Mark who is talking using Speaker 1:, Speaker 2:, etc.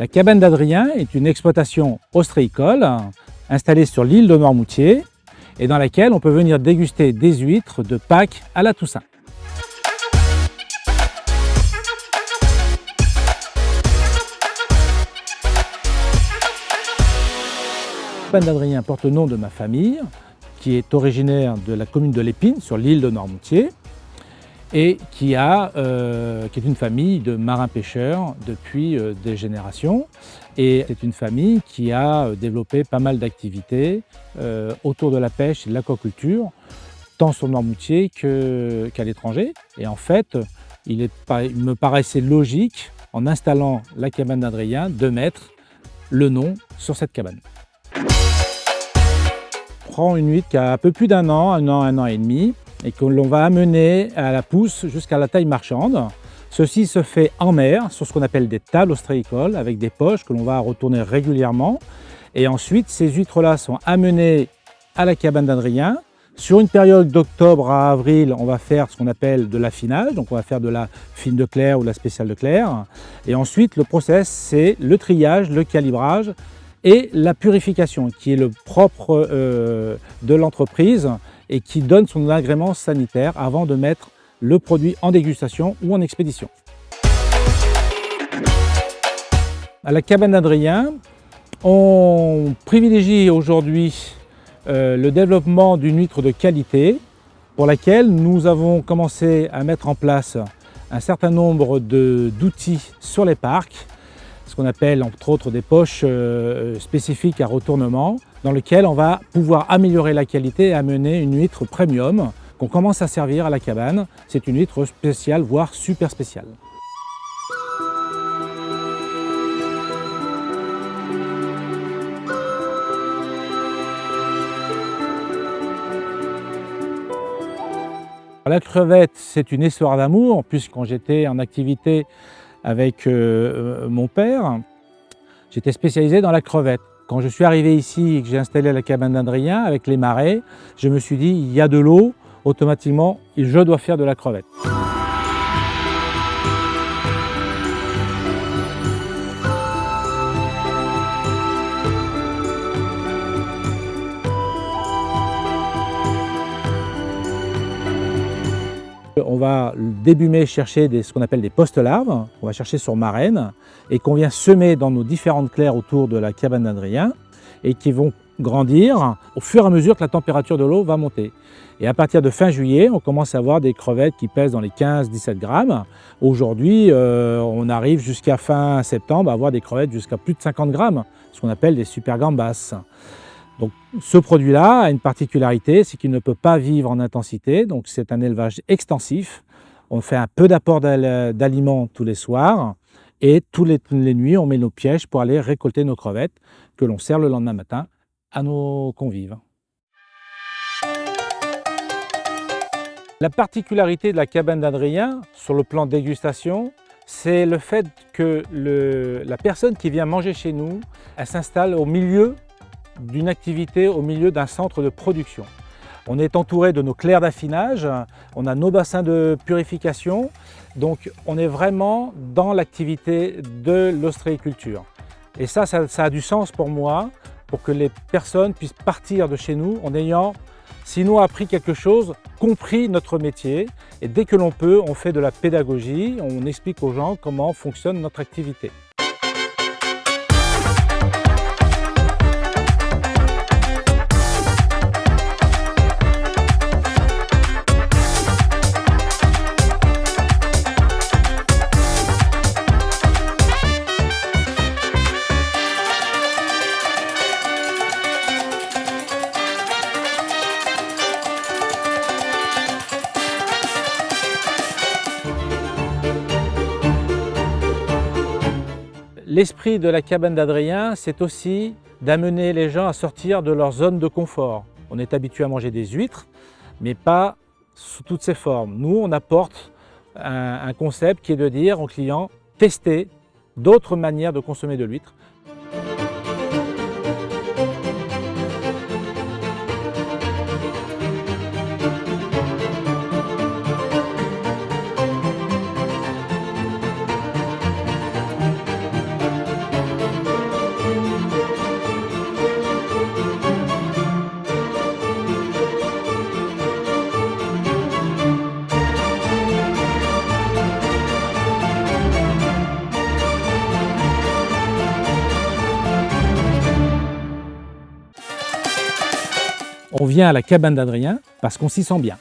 Speaker 1: La cabane d'Adrien est une exploitation ostréicole installée sur l'île de Noirmoutier et dans laquelle on peut venir déguster des huîtres de Pâques à la Toussaint. La cabane d'Adrien porte le nom de ma famille, qui est originaire de la commune de l'Épine, sur l'île de Noirmoutier, et qui est une famille de marins-pêcheurs depuis des générations. Et c'est une famille qui a développé pas mal d'activités autour de la pêche et de l'aquaculture, tant sur Noirmoutier qu'à l'étranger. Et en fait, il me paraissait logique, en installant la cabane d'Adrien, de mettre le nom sur cette cabane. On prend une huître qui a un peu plus d'un an, un an et demi, et que l'on va amener à la pousse jusqu'à la taille marchande. Ceci se fait en mer, sur ce qu'on appelle des tables ostréicoles, avec des poches que l'on va retourner régulièrement. Et ensuite, ces huîtres-là sont amenées à la cabane d'Adrien. Sur une période d'octobre à avril, on va faire ce qu'on appelle de l'affinage, donc on va faire de la fine de Clerc ou de la spéciale de Clerc. Et ensuite, le process, c'est le triage, le calibrage et la purification, qui est le propre de l'entreprise et qui donne son agrément sanitaire avant de mettre le produit en dégustation ou en expédition. À la cabane d'Adrien, on privilégie aujourd'hui le développement d'une huître de qualité pour laquelle nous avons commencé à mettre en place un certain nombre d'outils sur les parcs, ce qu'on appelle entre autres des poches spécifiques à retournement, dans lesquelles on va pouvoir améliorer la qualité et amener une huître premium qu'on commence à servir à la cabane. C'est une huître spéciale, voire super spéciale. La crevette, c'est une histoire d'amour, puisque quand j'étais en activité avec mon père, j'étais spécialisé dans la crevette. Quand je suis arrivé ici et que j'ai installé la cabane d'Adrien avec les marais, je me suis dit, il y a de l'eau, automatiquement, je dois faire de la crevette. On va début mai chercher ce qu'on appelle des post-larves, on va chercher sur marraine et qu'on vient semer dans nos différentes claires autour de la cabane d'Adrien et qui vont grandir au fur et à mesure que la température de l'eau va monter. Et à partir de fin juillet, on commence à avoir des crevettes qui pèsent dans les 15-17 grammes. Aujourd'hui, on arrive jusqu'à fin septembre à avoir des crevettes jusqu'à plus de 50 grammes, ce qu'on appelle des super gambas. Donc, ce produit-là a une particularité, c'est qu'il ne peut pas vivre en intensité, donc c'est un élevage extensif. On fait un peu d'apport d'aliments tous les soirs et toutes les nuits, on met nos pièges pour aller récolter nos crevettes que l'on sert le lendemain matin à nos convives. La particularité de la cabane d'Adrien, sur le plan dégustation, c'est le fait que la personne qui vient manger chez nous, elle s'installe au milieu d'une activité, au milieu d'un centre de production. On est entouré de nos clairs d'affinage, on a nos bassins de purification, donc on est vraiment dans l'activité de l'ostréiculture. Et ça a du sens pour moi, pour que les personnes puissent partir de chez nous en ayant, sinon appris quelque chose, compris notre métier. Et dès que l'on peut, on fait de la pédagogie, on explique aux gens comment fonctionne notre activité. L'esprit de la cabane d'Adrien, c'est aussi d'amener les gens à sortir de leur zone de confort. On est habitué à manger des huîtres, mais pas sous toutes ses formes. Nous, on apporte un concept qui est de dire aux clients, testez d'autres manières de consommer de l'huître. On vient à la cabane d'Adrien parce qu'on s'y sent bien.